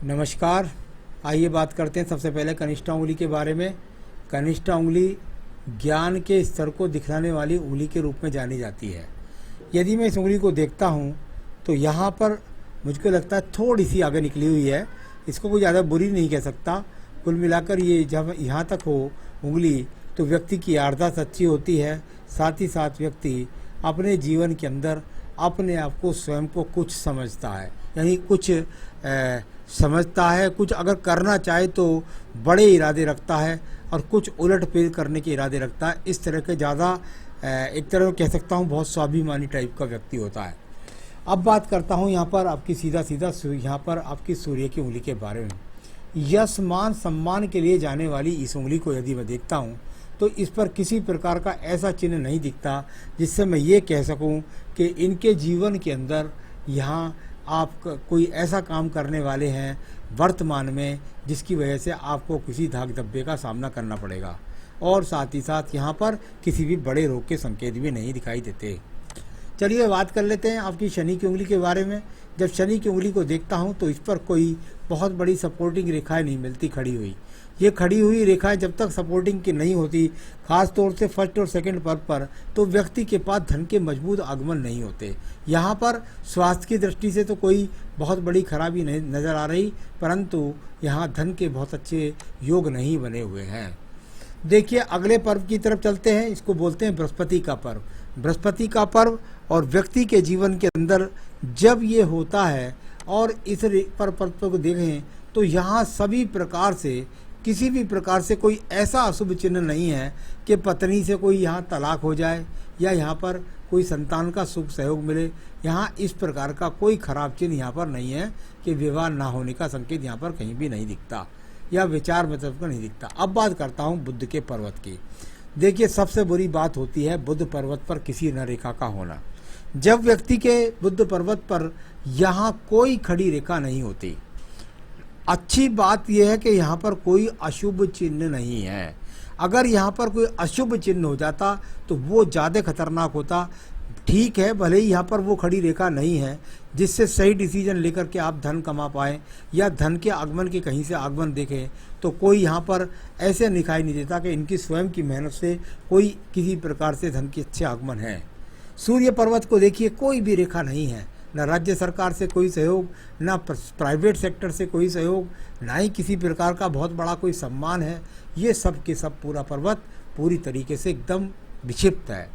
नमस्कार। आइए बात करते हैं सबसे पहले कनिष्ठा उंगली के बारे में। कनिष्ठा उंगली ज्ञान के स्तर को दिखलाने वाली उंगली के रूप में जानी जाती है। यदि मैं इस उंगली को देखता हूँ तो यहाँ पर मुझको लगता है थोड़ी सी आगे निकली हुई है। इसको कोई ज़्यादा बुरी नहीं कह सकता। कुल मिलाकर ये जब यहाँ तक हो उंगली तो व्यक्ति की आर्द्रता सच्ची होती है। साथ ही साथ व्यक्ति अपने जीवन के अंदर अपने आप को स्वयं को कुछ समझता है, यानी कुछ समझता है, कुछ अगर करना चाहे तो बड़े इरादे रखता है और कुछ उलट फेर करने के इरादे रखता है। इस तरह के ज़्यादा एक तरह कह सकता हूँ बहुत स्वाभिमानी टाइप का व्यक्ति होता है। अब बात करता हूँ यहाँ पर आपकी सीधा यहाँ पर आपकी सूर्य की उंगली के बारे में। यश मान सम्मान के लिए जाने वाली इस उंगली को यदि मैं देखता हूँ तो इस पर किसी प्रकार का ऐसा चिन्ह नहीं दिखता जिससे मैं ये कह सकूं कि इनके जीवन के अंदर यहाँ आप कोई ऐसा काम करने वाले हैं वर्तमान में जिसकी वजह से आपको किसी धाक धब्बे का सामना करना पड़ेगा। और साथ ही साथ यहाँ पर किसी भी बड़े रोग के संकेत भी नहीं दिखाई देते। चलिए बात कर लेते हैं आपकी शनि की उंगली के बारे में। जब शनि की उंगली को देखता हूँ तो इस पर कोई बहुत बड़ी सपोर्टिंग रेखाएं नहीं मिलती खड़ी हुई। ये खड़ी हुई रेखाएं जब तक सपोर्टिंग की नहीं होती, खास तौर से फर्स्ट और सेकंड पर्व पर, तो व्यक्ति के पास धन के मजबूत आगमन नहीं होते। यहाँ पर स्वास्थ्य की दृष्टि से तो कोई बहुत बड़ी खराबी नहीं नज़र आ रही, परंतु यहाँ धन के बहुत अच्छे योग नहीं बने हुए हैं। देखिए अगले पर्व की तरफ चलते हैं। इसको बोलते हैं बृहस्पति का पर्व। बृहस्पति का पर्व और व्यक्ति के जीवन के अंदर जब ये होता है और इस पर्व को देखें तो यहाँ सभी प्रकार से किसी भी प्रकार से कोई ऐसा अशुभ चिन्ह नहीं है कि पत्नी से कोई यहाँ तलाक हो जाए या यहाँ पर कोई संतान का शुभ सहयोग मिले। यहाँ इस प्रकार का कोई खराब चिन्ह यहाँ पर नहीं है कि विवाह ना होने का संकेत यहाँ पर कहीं भी नहीं दिखता या विचार मतलब का नहीं दिखता। अब बात करता हूँ बुध के पर्वत की। देखिए सबसे बुरी बात होती है बुध पर्वत पर किसी न रेखा का होना। जब व्यक्ति के बुध पर्वत पर यहाँ कोई खड़ी रेखा नहीं होती। अच्छी बात यह है कि यहाँ पर कोई अशुभ चिन्ह नहीं है। अगर यहाँ पर कोई अशुभ चिन्ह हो जाता तो वो ज़्यादा खतरनाक होता। ठीक है, भले ही यहाँ पर वो खड़ी रेखा नहीं है जिससे सही डिसीजन लेकर के आप धन कमा पाएँ या धन के आगमन के कहीं से आगमन देखें, तो कोई यहाँ पर ऐसे दिखाई नहीं देता कि इनकी स्वयं की मेहनत से कोई किसी प्रकार से धन के अच्छे आगमन है। सूर्य पर्वत को देखिए, कोई भी रेखा नहीं है, न राज्य सरकार से कोई सहयोग, न प्राइवेट सेक्टर से कोई सहयोग, ना ही किसी प्रकार का बहुत बड़ा कोई सम्मान है। ये सब के सब पूरा पर्वत पूरी तरीके से एकदम विक्षिप्त है।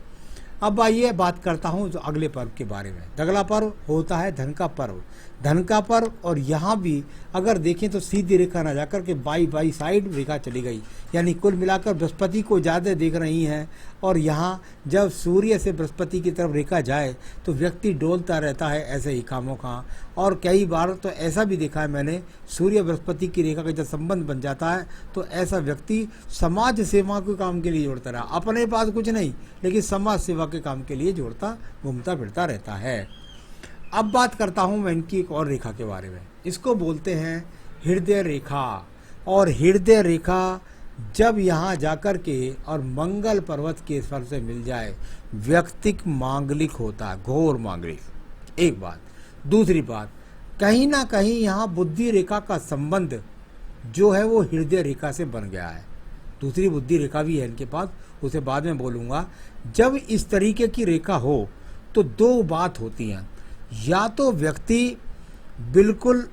अब आइए बात करता हूँ जो अगले पर्व के बारे में। अगला पर्व होता है धन का पर्व। धन का पर्व, और यहाँ भी अगर देखें तो सीधी रेखा ना जाकर के बाई साइड रेखा चली गई, यानी कुल मिलाकर बृहस्पति को ज़्यादा देख रही हैं। और यहाँ जब सूर्य से बृहस्पति की तरफ रेखा जाए तो व्यक्ति डोलता रहता है ऐसे ही कामों का। और कई बार तो ऐसा भी देखा है मैंने, सूर्य बृहस्पति की रेखा का जब संबंध बन जाता है तो ऐसा व्यक्ति समाज सेवा के काम के लिए जोड़ता रहा। अपने पास कुछ नहीं, लेकिन समाज सेवा के काम के लिए जोड़ता घूमता फिरता रहता है। अब बात करता हूँ मैं इनकी एक और रेखा के बारे में। इसको बोलते हैं हृदय रेखा। और हृदय रेखा जब यहाँ जाकर के और मंगल पर्वत के स्वर से मिल जाए, व्यक्तिक मांगलिक होता है, घोर मांगलिक। एक बात। दूसरी बात, कहीं ना कहीं यहाँ बुद्धि रेखा का संबंध जो है वो हृदय रेखा से बन गया है। दूसरी बुद्धि रेखा भी है इनके पास, उसे बाद में बोलूँगा। जब इस तरीके की रेखा हो तो दो बात होती हैं, या तो व्यक्ति बिल्कुल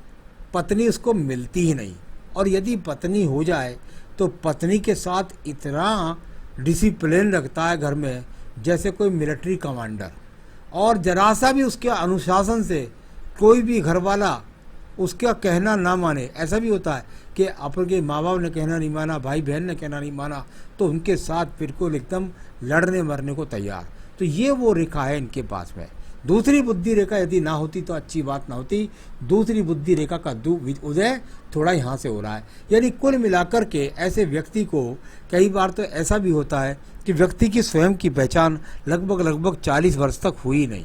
पत्नी उसको मिलती ही नहीं, और यदि पत्नी हो जाए तो पत्नी के साथ इतना डिसिप्लिन रखता है घर में जैसे कोई मिलिट्री कमांडर, और जरा सा भी उसके अनुशासन से कोई भी घर वाला उसका कहना ना माने। ऐसा भी होता है कि आपके माँ बाप ने कहना नहीं माना, भाई बहन ने कहना नहीं माना, तो उनके साथ बिल्कुल एकदम लड़ने मरने को तैयार। तो ये वो रेखा है इनके पास में। दूसरी बुद्धि रेखा यदि ना होती तो अच्छी बात ना होती। दूसरी बुद्धि रेखा का उदय थोड़ा यहाँ से हो रहा है। यानी कुल मिलाकर के ऐसे व्यक्ति को कई बार तो ऐसा भी होता है कि व्यक्ति की स्वयं की पहचान लगभग 40 वर्ष तक हुई नहीं।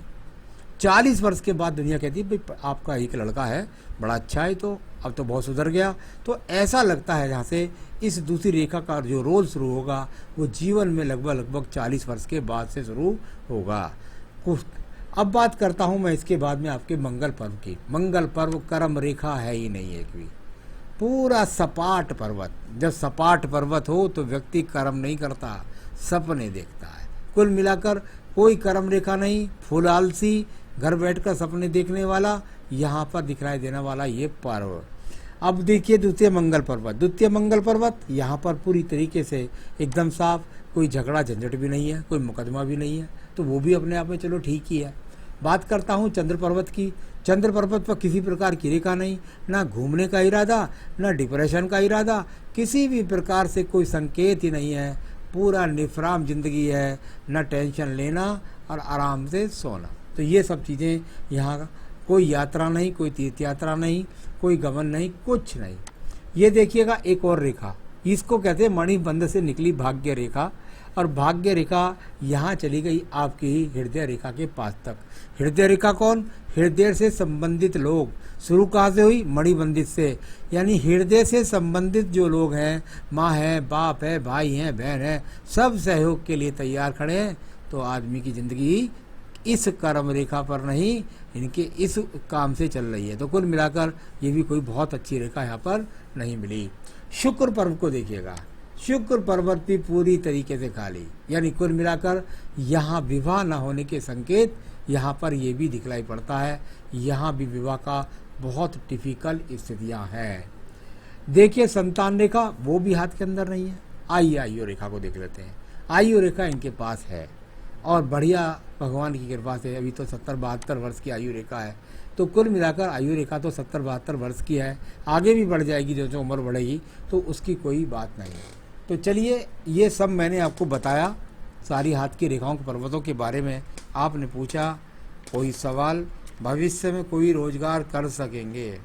40 वर्ष के बाद दुनिया कहती है भाई आपका एक लड़का है, बड़ा अच्छा है, तो अब तो बहुत सुधर गया। तो ऐसा लगता है जहाँ से इस दूसरी रेखा का जो रोल शुरू होगा वो जीवन में लगभग 40 वर्ष के बाद से शुरू होगा। अब बात करता हूँ मैं इसके बाद में आपके मंगल पर्व की। मंगल पर्व कर्म रेखा है ही नहीं एक भी। पूरा सपाट पर्वत। जब सपाट पर्वत हो तो व्यक्ति कर्म नहीं करता, सपने देखता है। कुल मिलाकर कोई कर्म रेखा नहीं, फुल आलसी, घर बैठकर सपने देखने वाला, यहाँ पर दिखलाई देने वाला ये पर्व। अब देखिए द्वितीय मंगल पर्वत। द्वितीय मंगल पर्वत यहाँ पर पूरी तरीके से एकदम साफ, कोई झगड़ा झंझट भी नहीं है, कोई मुकदमा भी नहीं है, तो वो भी अपने आप में चलो ठीक ही है। बात करता हूँ चंद्र पर्वत की। चंद्र पर्वत पर किसी प्रकार की रेखा नहीं, ना घूमने का इरादा, ना डिप्रेशन का इरादा, किसी भी प्रकार से कोई संकेत ही नहीं है। पूरा निफराम जिंदगी है, ना टेंशन लेना और आराम से सोना। तो ये सब चीज़ें यहाँ, कोई यात्रा नहीं, कोई तीर्थ यात्रा नहीं, कोई गमन नहीं, कुछ नहीं। ये देखिएगा एक और रेखा, इसको कहते हैं मणिबंध से निकली भाग्य रेखा। और भाग्य रेखा यहाँ चली गई आपकी हृदय रेखा के पास तक। हृदय रेखा कौन? हृदय से संबंधित लोग। शुरू कहाँ से हुई? मणिबंधित से, यानी हृदय से संबंधित जो लोग हैं, माँ है, बाप है, भाई हैं, बहन है, सब सहयोग के लिए तैयार खड़े हैं। तो आदमी की ज़िंदगी इस कर्म रेखा पर नहीं, इनके इस काम से चल रही है। तो कुल मिलाकर ये भी कोई बहुत अच्छी रेखा यहाँ पर नहीं मिली। शुक्र पर्व को देखिएगा, शुक्र पर्वत भी पूरी तरीके से खाली, यानी कुल मिलाकर यहाँ विवाह न होने के संकेत यहाँ पर ये भी दिखलाई पड़ता है। यहाँ भी विवाह का बहुत टिपिकल स्थितियाँ हैं। देखिए संतान रेखा, वो भी हाथ के अंदर नहीं है। आइए आयु रेखा को देख लेते हैं। आयु रेखा इनके पास है और बढ़िया, भगवान की कृपा से अभी तो 70-72 वर्ष की आयु रेखा है। तो कुल मिलाकर आयु रेखा तो 70-72 वर्ष की है, आगे भी बढ़ जाएगी, जो उम्र बढ़ेगी तो उसकी कोई बात नहीं है। तो चलिए, ये सब मैंने आपको बताया सारी हाथ की रेखाओं के पर्वतों के बारे में। आपने पूछा कोई सवाल, भविष्य में कोई रोजगार कर सकेंगे?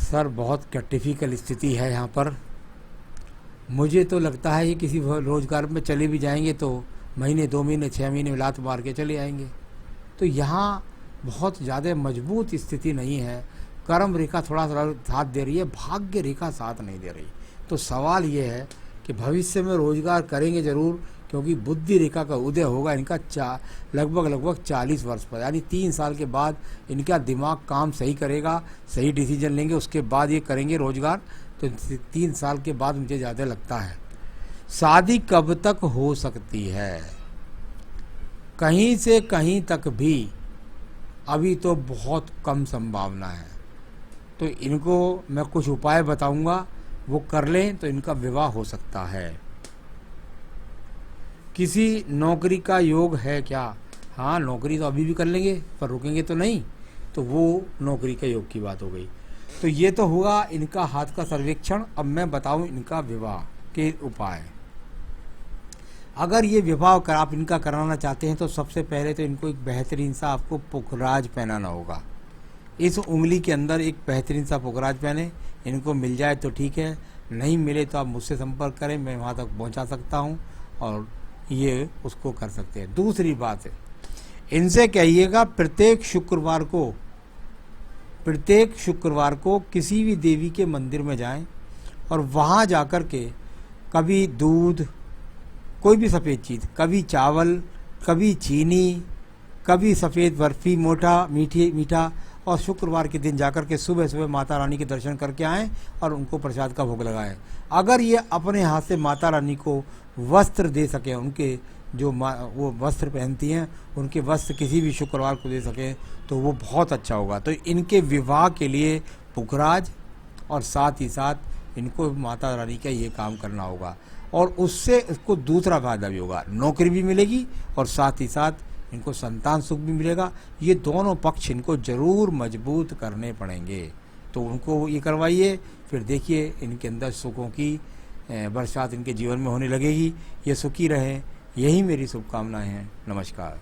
सर बहुत टिपिकल स्थिति है यहाँ पर। मुझे तो लगता है ये किसी रोजगार में चले भी जाएंगे तो महीने, 2 महीने, 6 महीने में लात मार के चले आएंगे। तो यहाँ बहुत ज़्यादा मजबूत स्थिति नहीं है। कर्म रेखा थोड़ा सा साथ दे रही है, भाग्य रेखा साथ नहीं दे रही। तो सवाल ये है कि भविष्य में रोजगार करेंगे ज़रूर, क्योंकि बुद्धि रेखा का उदय होगा इनका लगभग 40 वर्ष पर, यानी 3 साल के बाद इनका दिमाग काम सही करेगा, सही डिसीजन लेंगे, उसके बाद ये करेंगे रोजगार। तो 3 साल के बाद मुझे ज़्यादा लगता है। शादी कब तक हो सकती है? कहीं से कहीं तक भी अभी तो बहुत कम संभावना है। तो इनको मैं कुछ उपाय बताऊंगा, वो कर लें तो इनका विवाह हो सकता है। किसी नौकरी का योग है क्या? हाँ, नौकरी तो अभी भी कर लेंगे, पर रुकेंगे तो नहीं। तो वो नौकरी के योग की बात हो गई। तो ये तो हुआ इनका हाथ का सर्वेक्षण। अब मैं बताऊं इनका विवाह के उपाय। अगर ये विवाह आप इनका कराना चाहते हैं तो सबसे पहले तो इनको एक बेहतरीन सा आपको पुखराज पहनाना होगा। इस उंगली के अंदर एक बेहतरीन सा पुखराज पहने। इनको मिल जाए तो ठीक है, नहीं मिले तो आप मुझसे संपर्क करें, मैं वहाँ तक पहुँचा सकता हूँ और ये उसको कर सकते हैं। दूसरी बात है, इनसे कहिएगा प्रत्येक शुक्रवार को किसी भी देवी के मंदिर में जाएं और वहाँ जाकर के कभी दूध, कोई भी सफ़ेद चीज़, कभी चावल, कभी चीनी, कभी सफ़ेद बर्फ़ी, मीठा, और शुक्रवार के दिन जाकर के सुबह सुबह माता रानी के दर्शन करके आएँ और उनको प्रसाद का भोग लगाएं। अगर ये अपने हाथ से माता रानी को वस्त्र दे सकें, उनके जो वो वस्त्र पहनती हैं, उनके वस्त्र किसी भी शुक्रवार को दे सकें तो वो बहुत अच्छा होगा। तो इनके विवाह के लिए पुखराज और साथ ही साथ इनको माता रानी का ये काम करना होगा, और उससे इसको दूसरा फायदा भी होगा, नौकरी भी मिलेगी और साथ ही साथ इनको संतान सुख भी मिलेगा। ये दोनों पक्ष इनको ज़रूर मजबूत करने पड़ेंगे। तो उनको ये करवाइए, फिर देखिए इनके अंदर सुखों की बरसात इनके जीवन में होने लगेगी। ये सुखी रहें, यही मेरी शुभकामनाएं हैं। नमस्कार।